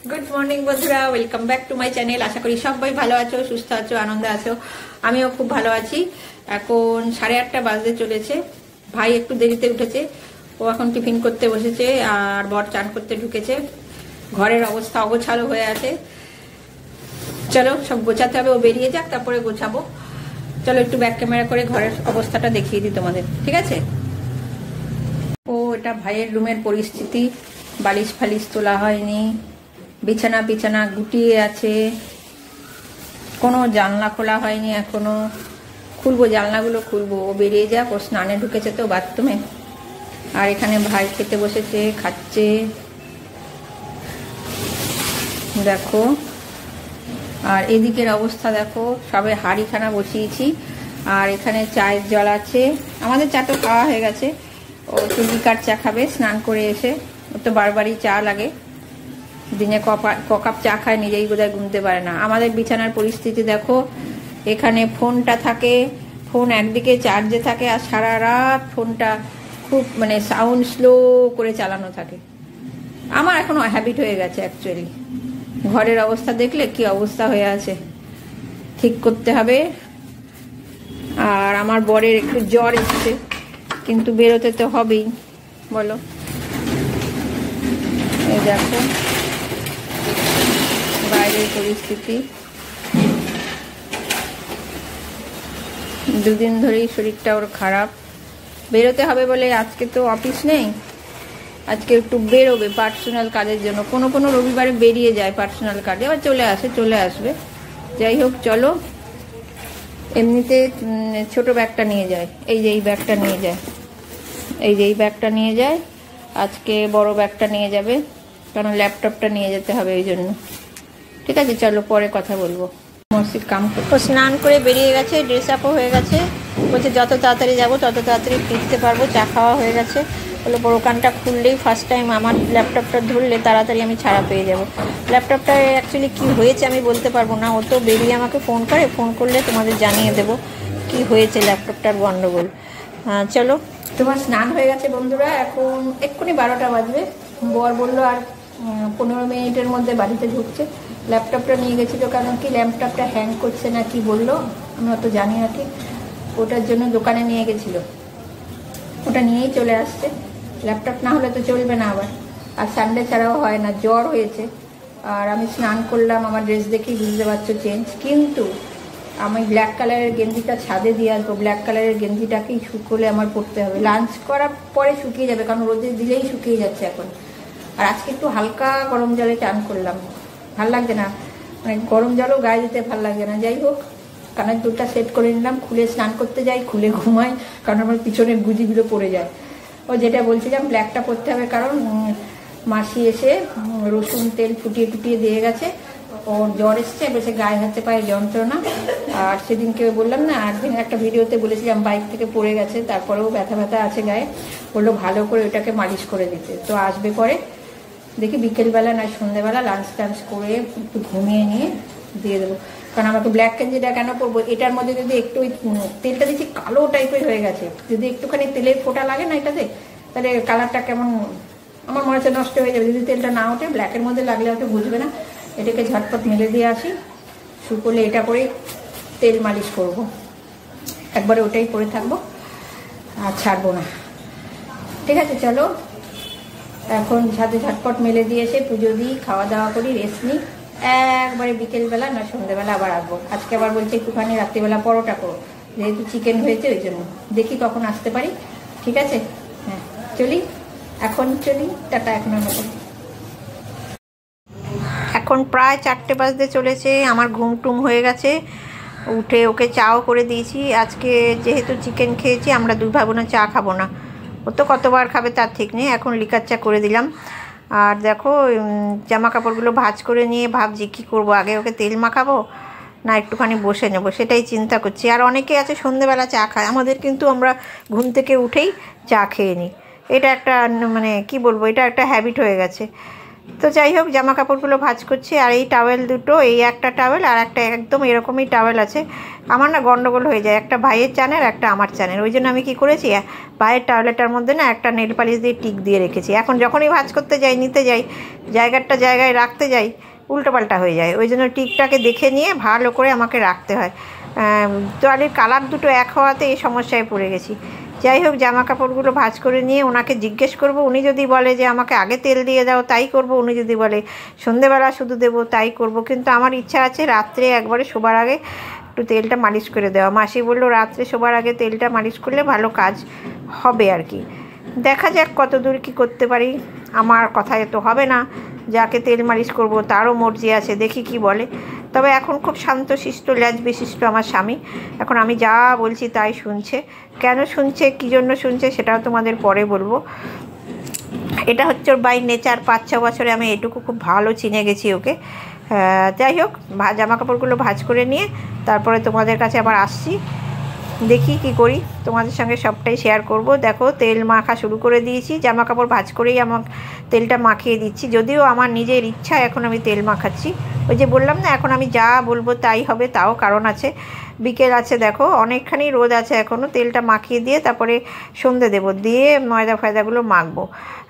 Good morning বন্ধুরা, welcome back to my channel. আশা করি সবাই ভালো আছো, সুস্থ আছো, আনন্দে আছো। আমিও খুব ভালো আছি। এখন 8:30 বাজতে চলেছে। ভাই একটু দেরিতে উঠেছে, ও এখন টিফিন করতে বসেছে, আর বর চান করতে ঢুকেছে। ঘরের অবস্থা অগোছালো হয়ে আছে। চলো সব গোছাতে হবে, ও বেরিয়ে যাক তারপরে গোছাবো। চলো একটু ব্যাক ক্যামেরা করে ঘরের অবস্থাটা দেখিয়ে দিই তোমাদের, ঠিক আছে? ও এটা ভাইয়ের রুমের পরিস্থিতি। বালিশ ফালিশ তোলা হয়নি, বিছানা বিছানা গুটিয়ে আছে, কোনো জানলা খোলা হয়নি এখনো। খুলবো, জানলাগুলো খুলবো। ও বেরিয়ে যাক, ও স্নানে ঢুকেছে তো বাথরুমে। আর এখানে ভাই খেতে বসেছে, খাচ্ছে, দেখো। আর এদিকের অবস্থা দেখো, সবে হাঁড়িখানা বসিয়েছি। আর এখানে চায়ের জল আছে। আমাদের চা তো খাওয়া হয়ে গেছে। ও চুলিকার চা খাবে স্নান করে এসে। ও তো বারবারই চা লাগে, দিনে কাপ চা খায়, নিজেই বোধহয় ঘুমতে পারে না। আমাদের বিছানার পরিস্থিতি দেখো, এখানে ফোনটা থাকে, ফোন একদিকে চার্জে থাকে, আর সারা রাত ফোনটা খুব সাউন্ড স্লো করে চালানো থাকে। আমার এখন হ্যাবিট হয়ে গেছে অ্যাকচুয়ালি। ঘরের অবস্থা দেখলে কি অবস্থা হয়ে আছে, ঠিক করতে হবে। আর আমার বরের একটু জ্বর এসছে, কিন্তু বেরোতে তো হবেই, বলো। এই দেখো বাইরের পরিস্থিতি। দুদিন ধরেই শরীরটা ওর খারাপ। বেরোতে হবে বলে, আজকে তো অফিস নেই, আজকে একটু বেরোবে পার্সোনাল কাজের জন্য। কোনো কোনো রবিবারে বেরিয়ে যায় পার্সোনাল কাজে, আবার চলে আসবে। যাই হোক, চলো। এমনিতে ছোট ব্যাগটা নিয়ে যায়, এই যে এই ব্যাগটা নিয়ে যায়, এই যে এই ব্যাগটা নিয়ে যায়। আজকে বড় ব্যাগটা নিয়ে যাবে, কারণ ল্যাপটপটা নিয়ে যেতে হবে এই জন্য। ঠিক আছে, চলো পরে কথা বলবো। মসজিদ কাম করতে স্নান করে বেরিয়ে গেছে, ড্রেস আপও হয়ে গেছে। বলছে যত তাড়াতাড়ি যাবো তত তাড়াতাড়ি ফিরতে পারবো। চা খাওয়া হয়ে গেছে। বলে বড় কানটা খুললেই ফার্স্ট টাইম আমার ল্যাপটপটা ধরলে তাড়াতাড়ি আমি ছাড়া পেয়ে যাব। ল্যাপটপটা অ্যাকচুয়ালি কী হয়েছে আমি বলতে পারবো না। ও তো বেরিয়ে আমাকে ফোন করে, ফোন করলে তোমাদের জানিয়ে দেবো কি হয়েছে ল্যাপটপটার গণ্ডগোল। চলো, তোমার স্নান হয়ে গেছে বন্ধুরা। এখন এক্ষুনি 12টা বাজবে। বর বললো আর 15 মিনিটের মধ্যে বাড়িতে ঢুকছে। ল্যাপটপটা নিয়ে গেছিলো, কারণ কি ল্যাপটপটা হ্যাং করছে না কি বললো, আমি অত জানি না ঠিক। ওটার জন্য দোকানে নিয়ে গেছিলো, ওটা নিয়েই চলে আসছে। ল্যাপটপ না হলে তো চলবে না আবার। আর সানডে ছাড়াও হয় না, জ্বর হয়েছে। আর আমি স্নান করলাম, আমার ড্রেস দেখেই বুঝতে পারছো চেঞ্জ। কিন্তু আমি ব্ল্যাক কালারের গেঞ্জিটা ছাদে দিয়ে আসবো। ব্ল্যাক কালারের গেঞ্জিটাকেই শুকোলে আমার পরতে হবে। লাঞ্চ করার পরে শুকিয়ে যাবে, কারণ রোদে দিলেই শুকিয়ে যাচ্ছে এখন। আর আজকে একটু হালকা গরম জলে চান করলাম, ভাল লাগছে না, গরম জলও গায়ে দিতে ভাল লাগছে না। যাই হোক, কানের দুলটা সেট করে নিলাম, খুলে স্নান করতে যাই, খুলে ঘুমাই, কারণ আমার পিছনের গুজিগুলো পড়ে যায়। ও যেটা বলছিলাম, ব্ল্যাকটা পরতে হবে, কারণ মাসি এসে রসুন তেল ফুটিয়ে টুটিয়ে দিয়ে গেছে। ওর জ্বর এসছে, বেশি গায়ে হাতে পায়ে যন্ত্রণা। আর সেদিনকে বললাম না, একদিন একটা ভিডিওতে বলেছিলাম বাইক থেকে পড়ে গেছে, তারপরেও ব্যথা ব্যথা আছে গায়ে। বললো ভালো করে ওটাকে মালিশ করে দিতে। তো আসবে পরে, দেখি বিকেলবেলা না সন্ধ্যেবেলা লাঞ্চ টাঞ্চ করে একটু ঘুমিয়ে নিয়ে দিয়ে দেবো। কারণ আমাকে ব্ল্যাক গেঞ্জিটা কেন পরবো, এটার মধ্যে যদি একটু তেলটা দিচ্ছি কালো টাইপের হয়ে গেছে, যদি একটুখানি তেলের ফোঁটা লাগে না এটাতে, তাহলে কালারটা কেমন আমার মনে হচ্ছে নষ্ট হয়ে যাবে। যদি তেলটা না ওঠে, ব্ল্যাকের মধ্যে লাগলে হয়তো বুঝবে না। এটাকে ঝটপট মেলে দিয়ে আসি, শুকোলে এটা করে তেল মালিশ করব। একবারে ওটাই করে থাকবো, আর ছাড়বো না। ঠিক আছে, চলো এখন ছাদে ঝটপট মেলে দিয়ে এসে পুজো দিই, খাওয়া দাওয়া করি, রেস্ট নিই। একবারে বিকেলবেলা না সন্ধ্যেবেলা আবার আসবো। আজকে আবার বলছে একটুখানি রাত্রিবেলা পরোটা করো, যেহেতু চিকেন হয়েছে ওই জন্য। দেখি কখন আসতে পারি। ঠিক আছে, হ্যাঁ চলি, এখন চলি, টাটা। এখন প্রায় 4টে বাজতে চলেছে। আমার ঘুম টুম হয়ে গেছে, উঠে ওকে চাও করে দিয়েছি। আজকে যেহেতু চিকেন খেয়েছি, আমরা দুই ভাই বোন চা খাবো না। ও তো কতবার খাবে তার ঠিক নেই। এখন লিকার চা করে দিলাম। আর দেখো, জামা কাপড়গুলো ভাঁজ করে নিয়ে ভাবছি কী করবো, আগে ওকে তেল মাখাবো না একটুখানি বসে নেবো, সেটাই চিন্তা করছি। আর অনেকে আছে সন্ধেবেলা চা খায়, আমাদের কিন্তু আমরা ঘুম থেকে উঠেই চা খেয়ে নিই। এটা একটা কি বলবো, এটা একটা হ্যাবিট হয়ে গেছে। তো যাই হোক, জামা কাপড়গুলো ভাঁজ করছি। আর এই টাওয়েল দুটো, এই একটা টাওয়েল আর একটা একদম এরকমই টাওয়েল আছে। আমার না গন্ডগোল হয়ে যায়, একটা ভাইয়ের চানের একটা আমার চানের। ওই জন্য আমি কী করেছি, ভাইয়ের টাওয়েলটার মধ্যে না একটা নেল পালিশ দিয়ে টিক দিয়ে রেখেছি। এখন যখনই ভাঁজ করতে যাই, নিতে যাই, জায়গায় রাখতে যাই, উল্টোপাল্টা হয়ে যায়। ওই জন্য টিকটাকে দেখে নিয়ে ভালো করে আমাকে রাখতে হয়। তোয়ালির কালার দুটো এক হওয়াতে এই সমস্যায় পড়ে গেছি। যাই হোক, জামা কাপড়গুলো ভাঁজ করে নিয়ে ওনাকে জিজ্ঞেস করব। উনি যদি বলে যে আমাকে আগে তেল দিয়ে দাও, তাই করব। উনি যদি বলে সন্ধেবেলা শুধু দেবো, তাই করব। কিন্তু আমার ইচ্ছা আছে রাত্রে একবারে শোবার আগে একটু তেলটা মালিশ করে দেওয়া। মাসি বললো রাত্রে শোবার আগে তেলটা মালিশ করলে ভালো কাজ হবে আর কি। দেখা যাক কত দূর কী করতে পারি। আমার কথায় তো হবে না, যাকে তেল মালিশ করব তারও মর্জি আছে, দেখি কি বলে। তবে এখন খুব শান্তশিষ্ট ল্যাজ বিশিষ্ট আমার স্বামী। এখন আমি যা বলছি তাই শুনছে। কেন শুনছে, কী জন্য শুনছে, সেটাও তোমাদের পরে বলবো। এটা হচ্ছে ওর বাই নেচার। 5-6 বছরে আমি এটুকু খুব ভালো চিনে গেছি ওকে। যাই হোক, জামা কাপড়গুলো ভাঁজ করে নিয়ে তারপরে তোমাদের কাছে আবার আসছি। দেখি কি করি, তোমাদের সঙ্গে সবটাই শেয়ার করব। দেখো, তেল মাখা শুরু করে দিয়েছি। জামা কাপড় ভাঁজ করেই আমার তেলটা মাখিয়ে দিচ্ছি। যদিও আমার নিজের ইচ্ছা এখন আমি তেল মাখাচ্ছি। ওই যে বললাম না, এখন আমি যা বলবো তাই হবে, তাও কারণ আছে। বিকেল আছে, দেখো অনেকখানি রোদ আছে এখনও। তেলটা মাখিয়ে দিয়ে তারপরে সন্ধে দেবো, দিয়ে ময়দা ফয়দাগুলো মাখবো।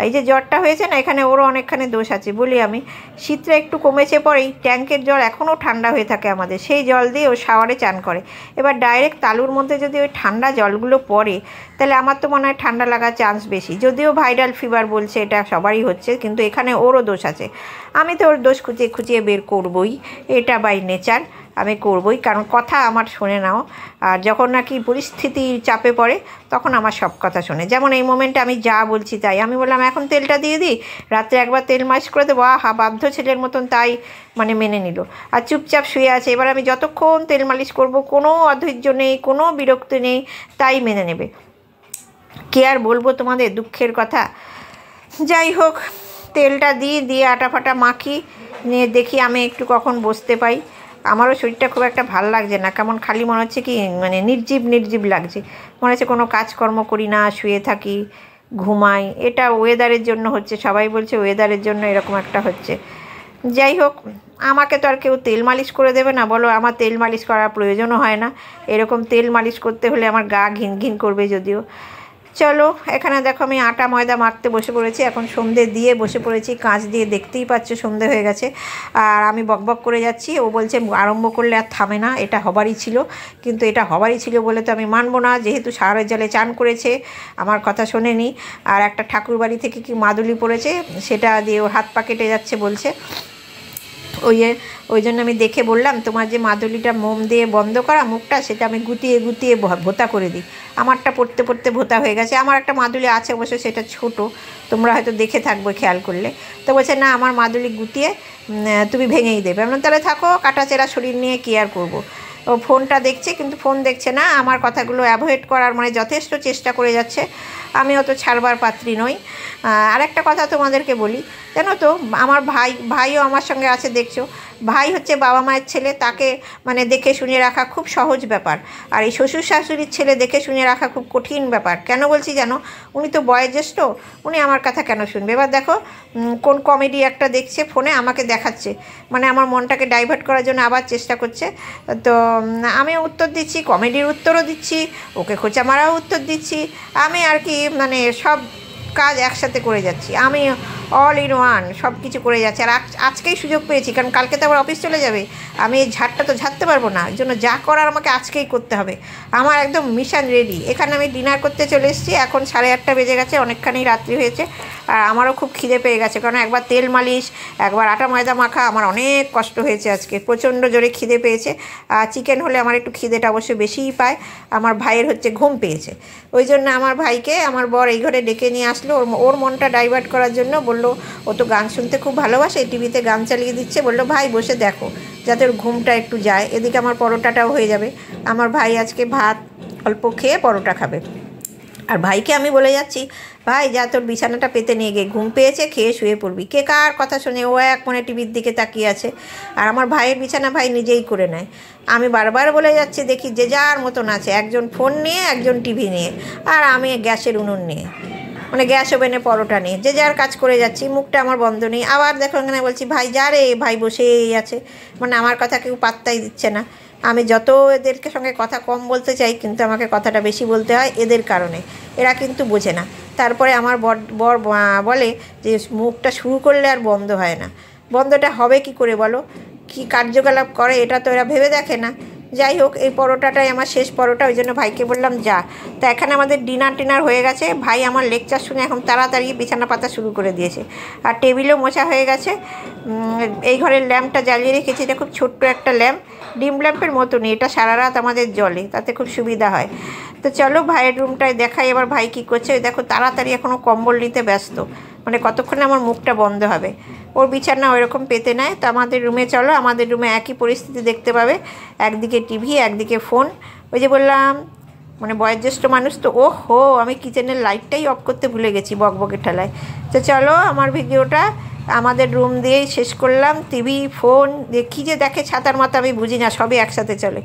এই যে জ্বরটা হয়েছে না, এখানে ওরও অনেকখানি দোষ আছে বলি আমি। শীতটা একটু কমেছে পরেই ট্যাঙ্কের জল এখনও ঠান্ডা হয়ে থাকে আমাদের, সেই জল দিয়ে ও শাওয়ারে চান করে। এবার ডাইরেক্ট তালুর মধ্যে যদি ওই ঠান্ডা জলগুলো পড়ে, তাহলে আমার তো মনে হয় ঠান্ডা লাগার চান্স বেশি। যদিও ভাইরাল ফিভার বলছে, এটা সবারই হচ্ছে, কিন্তু এখানে ওরও দোষ আছে। আমি তো ওর দোষ খুঁচিয়ে খুঁচিয়ে বের করবই, এটা বাই নেচার। আমি করবই, কারণ কথা আমার শোনে নাও। আর যখন নাকি পরিস্থিতির চাপে পড়ে তখন আমার সব কথা শোনে। যেমন এই মোমেন্টে আমি যা বলছি তাই। আমি বললাম এখন তেলটা দিয়ে দিই, রাত্রে একবার তেল মালিশ করে দেবো। বাধ্য ছেলের মতন তাই মেনে নিল আর চুপচাপ শুয়ে আছে। এবার আমি যতক্ষণ তেল মালিশ করব, কোনো অধৈর্য নেই, কোনো বিরক্তি নেই, তাই মেনে নেবে। কে আর বলবো তোমাদের দুঃখের কথা। যাই হোক, তেলটা দিয়ে আটা ফাটা মাখি নিয়ে দেখি আমি একটু কখন বসতে পাই। আমারও শরীরটা খুব একটা ভালো লাগছে না, কেমন খালি মনে হচ্ছে কি নির্জীব লাগছে। মনে হচ্ছে কোনো কাজকর্ম করি না, শুয়ে থাকি, ঘুমাই। এটা ওয়েদারের জন্য হচ্ছে, সবাই বলছে ওয়েদারের জন্য এরকম একটা হচ্ছে। যাই হোক, আমাকে তো আর কেউ তেল মালিশ করে দেবে না বলো। আমার তেল মালিশ করার প্রয়োজনও হয় না। এরকম তেল মালিশ করতে হলে আমার গা ঘিন করবে যদিও। চলো, এখানে দেখো আমি আটা ময়দা মাখতে বসে পড়েছি। এখন সন্ধে দিয়ে বসে পড়েছি, কাঁচ দিয়ে দেখতেই পাচ্ছ সন্ধে হয়ে গেছে। আর আমি বকবক করে যাচ্ছি, ও বলছে আরম্ভ করলে আর থামে না। এটা হবারই ছিল, কিন্তু এটা হবারই ছিল বলে তো আমি মানবো না। যেহেতু শাওয়ারের জলে চান করেছে, আমার কথা শোনেনি। আর একটা ঠাকুর বাড়ি থেকে কি মাদুলি পড়েছে, সেটা দিয়ে ওর হাত পা কেটে যাচ্ছে বলছে। ওই জন্য আমি দেখে বললাম, তোমার যে মাদুলিটা মোম দিয়ে বন্ধ করা মুখটা, সেটা আমি গুটিয়ে ভোতা করে দিই। আমারটা পড়তে ভোতা হয়ে গেছে। আমার একটা মাদুলি আছে অবশ্য, সেটা ছোট, তোমরা হয়তো দেখে থাকবে খেয়াল করলে। তো বলছে না, আমার মাদুলি গুটিয়ে তুমি ভেঙেই দেবে। আমরা তাহলে থাকো, কাটাচেরা শরীর নিয়ে কী আর করবো। ও ফোনটা দেখছে, কিন্তু ফোন দেখছে না, আমার কথাগুলো অ্যাভয়েড করার যথেষ্ট চেষ্টা করে যাচ্ছে। আমি অত ছাড়বার পাত্রী নই। আরেকটা কথা তোমাদেরকে বলি, জানো তো, আমার ভাইও আমার সঙ্গে আছে, দেখছো। ভাই হচ্ছে বাবা মায়ের ছেলে, তাকে দেখে শুনে রাখা খুব সহজ ব্যাপার। আর এই শ্বশুর শাশুড়ির ছেলে দেখে শুনে রাখা খুব কঠিন ব্যাপার। কেন বলছি জানো? উনি তো বয়োজ্যেষ্ঠ, উনি আমার কথা কেন শুনবে? এবার দেখো, কোন কমেডি একটা দেখছে ফোনে, আমাকে দেখাচ্ছে, আমার মনটাকে ডাইভার্ট করার জন্য আবার চেষ্টা করছে। তো আমি উত্তর দিচ্ছি, কমেডির উত্তরও দিচ্ছি, ওকে খোঁচা মারাও উত্তর দিচ্ছি। আমি আর কি সব কাজ একসাথে করে যাচ্ছি। আমি অল ইন ওয়ান সব কিছু করে যাচ্ছি। আর আজকেই সুযোগ পেয়েছি, কারণ কালকে তো আবার অফিস চলে যাবে। আমি এই ঝাড়টা তো ঝাড়তে পারবো না, এর জন্য যা করার আমাকে আজকেই করতে হবে। আমার একদম মিশন রেডি। এখানে আমি ডিনার করতে চলে এসেছি, এখন 8:30 বেজে গেছে, অনেকখানি রাত্রি হয়েছে। আর আমারও খুব খিদে পেয়ে গেছে, কারণ একবার তেল মালিশ, একবার আটা ময়দা মাখা, আমার অনেক কষ্ট হয়েছে আজকে। প্রচণ্ড জোরে খিদে পেয়েছে। আর চিকেন হলে আমার একটু খিদেটা অবশ্য বেশিই পায়। আমার ভাইয়ের হচ্ছে ঘুম পেয়েছে, ওই জন্য আমার ভাইকে আমার বর এই ঘরে ডেকে নিয়ে আসলো ওর মনটা ডাইভার্ট করার জন্য। বললো ও তো গান শুনতে খুব ভালোবাসে, টিভিতে গান চালিয়ে দিচ্ছে। বললো ভাই বসে দেখো, যাতে ওর ঘুমটা একটু যায়। এদিকে আমার পরোটাটাও হয়ে যাবে। আমার ভাই আজকে ভাত অল্প খেয়ে পরোটা খাবে। আর ভাইকে আমি বলে যাচ্ছি, ভাই যা তোর বিছানাটা পেতে নিয়ে গিয়ে, ঘুম পেয়েছে, খেয়ে শুয়ে পড়বি। কে কার কথা শুনে? ও এক মনে টিভির দিকে তাকিয়ে আছে। আর আমার ভাইয়ের বিছানা ভাই নিজেই করে নেয়। আমি বারবার বলে যাচ্ছি, দেখি যে যার মতন আছে, একজন ফোন নিয়ে, একজন টিভি নিয়ে, আর আমি গ্যাসের উনুন নিয়ে। মানে গ্যাস ওভেনে পরোটা নিয়ে যে যার কাজ করে যাচ্ছি, মুখটা আমার বন্ধ নেই। আবার দেখো এখানে বলছি ভাই যা রে, ভাই বসেই আছে, মানে আমার কথা কেউ পাত্তাই দিচ্ছে না। আমি যত এদেরকে সঙ্গে কথা কম বলতে চাই, কিন্তু আমাকে কথাটা বেশি বলতে হয় এদের কারণে, এরা কিন্তু বোঝে না। তারপরে আমার বর বলে যে মুখটা শুরু করলে আর বন্ধ হয় না। বন্ধটা হবে কি করে বলো, কি কার্যকলাপ করে এটা তো এরা ভেবে দেখে না। যাই হোক, এই পরোটাটাই আমার শেষ পরোটা, ওই জন্য ভাইকে বললাম যা। তা এখানে আমাদের ডিনার হয়ে গেছে। ভাই আমার লেকচার শুনে এখন তাড়াতাড়ি বিছানা পাতা শুরু করে দিয়েছে, আর টেবিলও মোছা হয়ে গেছে। এই ঘরের ল্যাম্পটা জ্বালিয়ে রেখেছি, এটা খুব ছোট্ট একটা ল্যাম্প, ডিম ল্যাম্পের মতনই, এটা সারা রাত আমাদের জ্বলে, তাতে খুব সুবিধা হয়। তো চলো ভাইয়ের রুমটায় দেখাই এবার ভাই কী করছে। ওই দেখো তাড়াতাড়ি এখনও কম্বল নিতে ব্যস্ত, মানে কতক্ষণে আমার মুখটা বন্ধ হবে। ওর বিছানা ওইরকম পেতে নেয়। তো আমাদের রুমে চলো, আমাদের রুমে একই পরিস্থিতি দেখতে পাবে, একদিকে টিভি একদিকে ফোন। ওই যে বললাম মানে বয়োজ্যেষ্ঠ মানুষ তো, ও হো, আমি কিচেনের লাইটটাই অফ করতে ভুলে গেছি বকবকের ঠেলায়। তো চলো আমার ভিডিওটা আমাদের রুম দিয়েই শেষ করলাম। টিভি ফোন কী যে দেখে ছাতার মাথা আমি বুঝি না, সবই একসাথে চলে।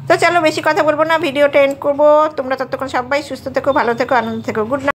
তো চলো বেশি কথা বলবো না, ভিডিওটা এন্ড করবো। তোমরা ততক্ষণ সবাই সুস্থ থেকো, ভালো থেকো, আনন্দ থেকো। Good night.